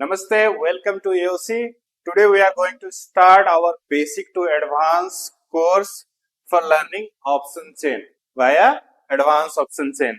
Namaste, welcome to AOC. Today we are going to start our basic to advanced course for learning option chain via advanced option chain.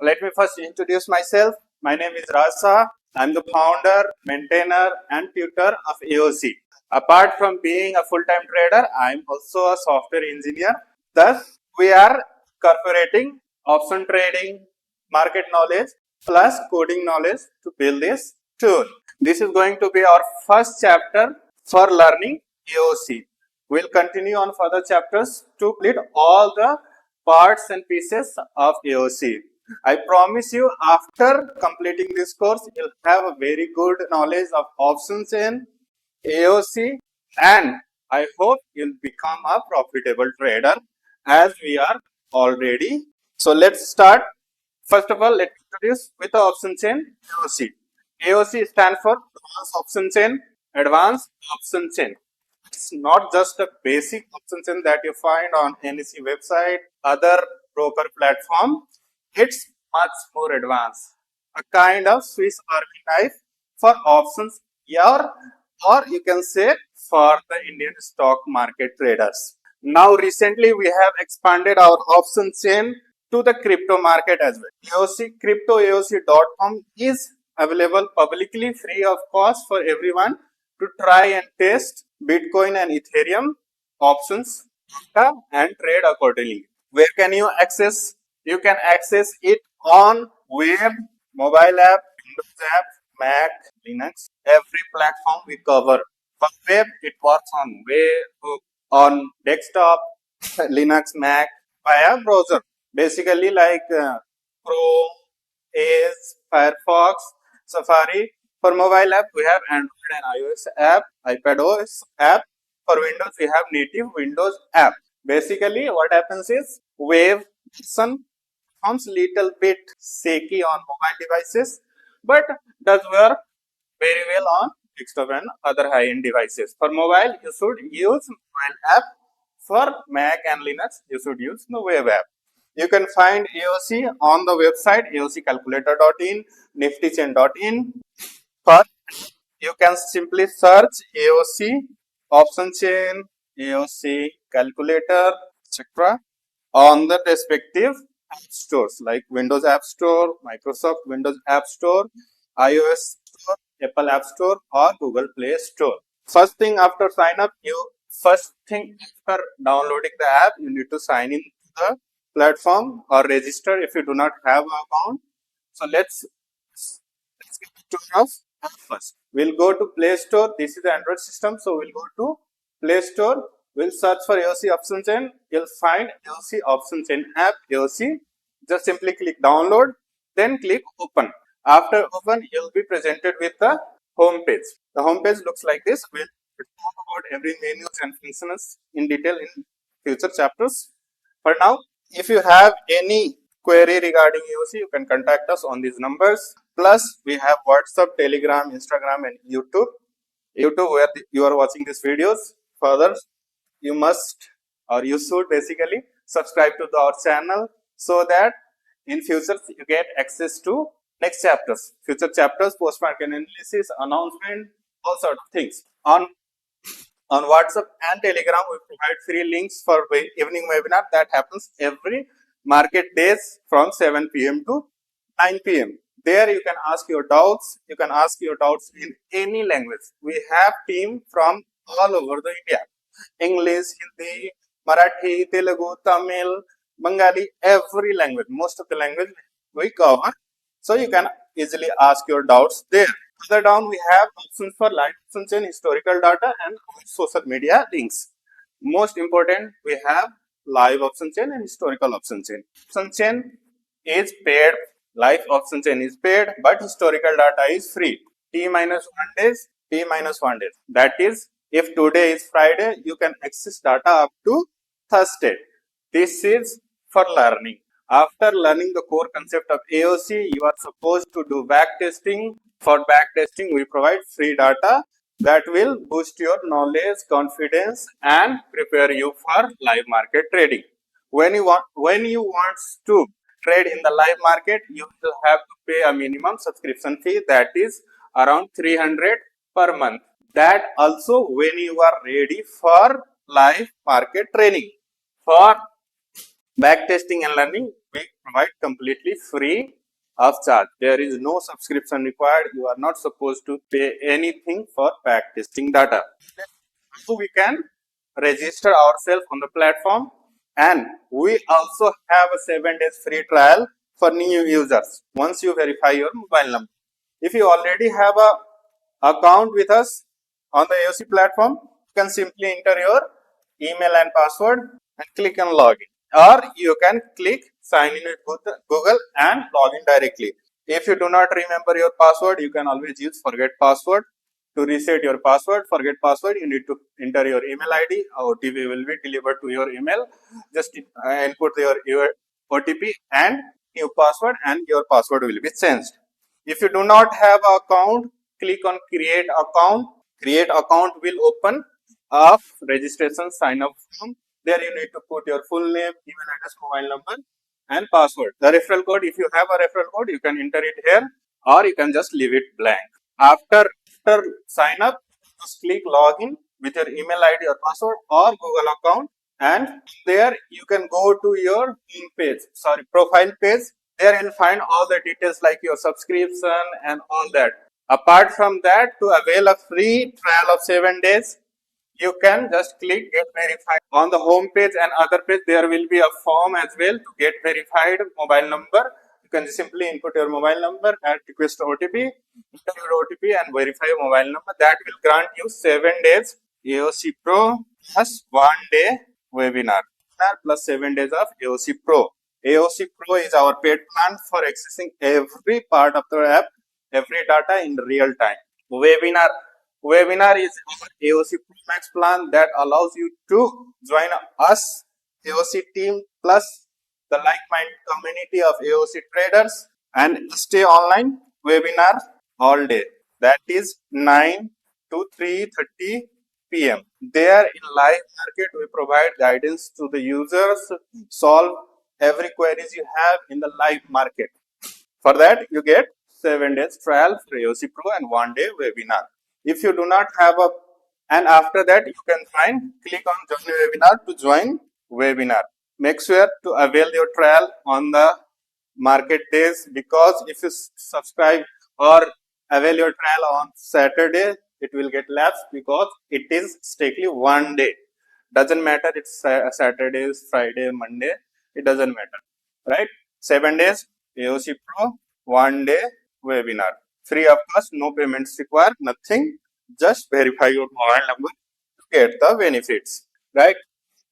Let me first introduce myself. My name is Raj Sir. I'm the founder, maintainer and tutor of AOC. Apart from being a full-time trader, I'm also a software engineer. Thus, we are incorporating option trading, market knowledge plus coding knowledge to build this tool. This is going to be our first chapter for learning AOC. We'll continue on further chapters to complete all the parts and pieces of AOC. I promise you, after completing this course, you'll have a very good knowledge of option chain, AOC, and I hope you'll become a profitable trader as we are already. So let's start. First of all, let's introduce with the option chain AOC. AOC stands for Advanced Option Chain. Advanced Option Chain. It's not just a basic option chain that you find on NEC website, other broker platform. It's much more advanced. A kind of Swiss Army knife for options, or you can say for the Indian stock market traders. Now, recently we have expanded our option chain to the crypto market as well. AOC cryptoaoc.com is available publicly free of cost for everyone to try and test Bitcoin and Ethereum options and trade accordingly. Where can you access? You can access it on web, mobile app, Windows app, Mac, Linux, every platform we cover. For web, it works on web, on desktop, Linux, Mac, via browser. Basically like Chrome, Edge, Firefox, Safari. For mobile app, we have Android and iOS app, iPadOS app. For Windows, we have native Windows app. Basically, what happens is wave becomes little bit shaky on mobile devices, but does work very well on desktop and other high-end devices. For mobile, you should use mobile app. For Mac and Linux, you should use the web app. You can find AOC on the website aoccalculator.in, niftychain.in. For you can simply search AOC Option Chain, AOC Calculator, etc. on the respective app stores like Windows App Store, Microsoft Windows App Store, iOS Store, Apple App Store, or Google Play Store. First thing after downloading the app, you need to sign in to the platform or register if you do not have an account. So let's get to our app first. We'll go to Play Store. This is the Android system, so we'll go to Play Store. We'll search for AOC Option Chain. You'll find AOC Option Chain app, AOC. Just simply click download, then click open. After open, you'll be presented with the home page. The home page looks like this. We'll talk about every menus and functions in detail in future chapters. For now, if you have any query regarding AOC, you can contact us on these numbers. Plus, we have WhatsApp, Telegram, Instagram, and YouTube. YouTube, where you are watching these videos. Further, you must or you should basically subscribe to our channel so that in future you get access to next chapters, future chapters, post-market analysis, announcement, all sort of things. On WhatsApp and Telegram, we provide free links for evening webinar that happens every market days from 7 p.m. to 9 p.m. There you can ask your doubts. You can ask your doubts in any language. We have team from all over the India. English, Hindi, Marathi, Telugu, Tamil, Bengali, every language. Most of the language we cover. So you can easily ask your doubts there. Further down, we have options for live option chain, historical data, and social media links. Most important, we have live option chain and historical option chain. Option chain is paid, live option chain is paid, but historical data is free. T minus 1 days, T minus 1 day. That is, if today is Friday, you can access data up to Thursday. This is for learning. After learning the core concept of AOC, you are supposed to do back testing. For back testing, we provide free data that will boost your knowledge, confidence, and prepare you for live market trading. When you want to trade in the live market, you will have to pay a minimum subscription fee that is around 300 per month. That also when you are ready for live market training. For backtesting and learning, we provide completely free of charge. There is no subscription required. You are not supposed to pay anything for backtesting data. So we can register ourselves on the platform, and we also have a 7 days free trial for new users once you verify your mobile number. If you already have a account with us on the AOC platform, you can simply enter your email and password and click on login, or you can click sign in with Google and log in directly. If you do not remember your password, you can always use forget password. To reset your password, forget password, you need to enter your email ID. OTP will be delivered to your email. Just input your OTP and new password, and your password will be changed. If you do not have an account, click on create account. Create account will open a registration sign up form. There you need to put your full name, email address, mobile number, and password. The referral code, if you have a referral code, you can enter it here, or you can just leave it blank. After sign up, just click login with your email ID or password or Google account, and there you can go to your home page, profile page. There you'll find all the details like your subscription and all that. Apart from that, to avail a free trial of 7 days, you can just click get verified on the home page and other page. There will be a form as well to get verified mobile number. You can simply input your mobile number and request OTP, enter your OTP and verify your mobile number. That will grant you 7 days AOC Pro plus 1 day webinar plus 7 days of AOC Pro. AOC Pro is our paid plan for accessing every part of the app, every data in real time. Webinar is our AOC Pro Max plan that allows you to join us, AOC team, plus the like-minded community of AOC traders, and stay online webinar all day. That is 9 to 3:30 p.m. There in live market, we provide guidance to the users, solve every queries you have in the live market. For that, you get 7 days trial for AOC Pro and 1 day webinar. If you do not have a, and after that, you can click on join webinar to join webinar. Make sure to avail your trial on the market days, because if you subscribe or avail your trial on Saturday, it will get lapsed because it is strictly 1 day. Doesn't matter it's Saturday, Friday, Monday, it doesn't matter, right? 7 days AOC Pro, 1 day webinar. Free of cost, no payments required, nothing. Just verify your mobile number to get the benefits, right?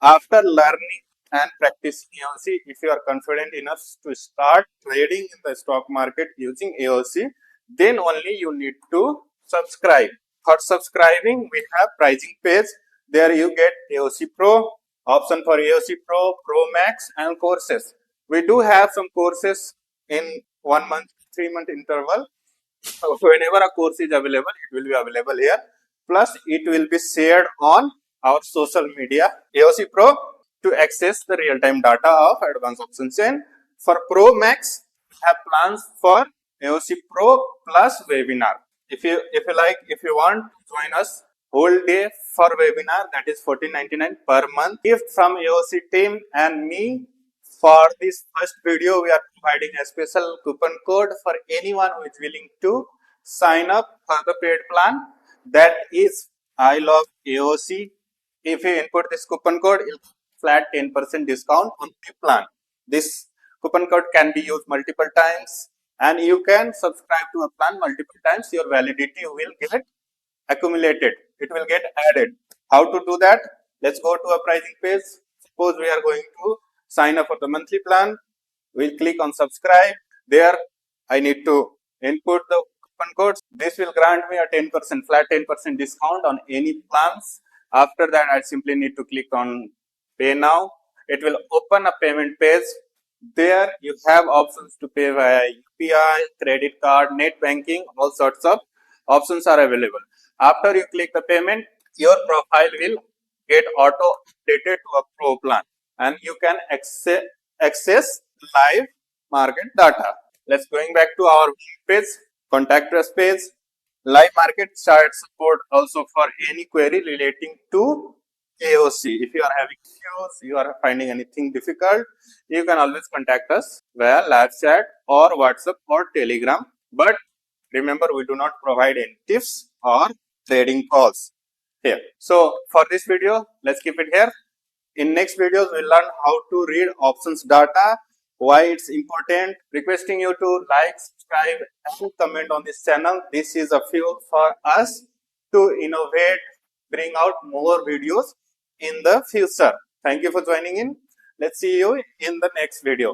After learning and practicing AOC, if you are confident enough to start trading in the stock market using AOC, then only you need to subscribe. For subscribing, we have pricing page. There you get AOC Pro, option for AOC Pro, Pro Max, and courses. We do have some courses in 1 month, 3 month interval. So whenever a course is available, it will be available here. Plus, it will be shared on our social media. AOC Pro to access the real-time data of Advanced Option Chain. For Pro Max, we have plans for AOC Pro plus webinar. If you want to join us whole day for webinar, that is $14.99 per month. Gift from AOC team and me. For this first video, we are providing a special coupon code for anyone who is willing to sign up for the paid plan. That is I love AOC. If you input this coupon code, you'll flat 10% discount on the plan. This coupon code can be used multiple times, and you can subscribe to a plan multiple times. Your validity will get accumulated. It will get added. How to do that? Let's go to a pricing page. Suppose we are going to sign up for the monthly plan. We'll click on subscribe. There I need to input the coupon code. This will grant me a 10% flat 10% discount on any plans. After that, I simply need to click on pay now. It will open a payment page. There you have options to pay via UPI, credit card, net banking, all sorts of options are available. After you click the payment, your profile will get auto updated to a pro plan, and you can access live market data. Let's going back to our page, contact us page. Live market chart support also for any query relating to AOC. If you are having issues, you are finding anything difficult, you can always contact us via live chat or WhatsApp or Telegram. But remember, we do not provide any tips or trading calls here. So for this video, let's keep it here. In next videos, we'll learn how to read options data, why it's important. Requesting you to like, subscribe, and comment on this channel. This is a fuel for us to innovate, bring out more videos in the future. Thank you for joining in. Let's see you in the next video.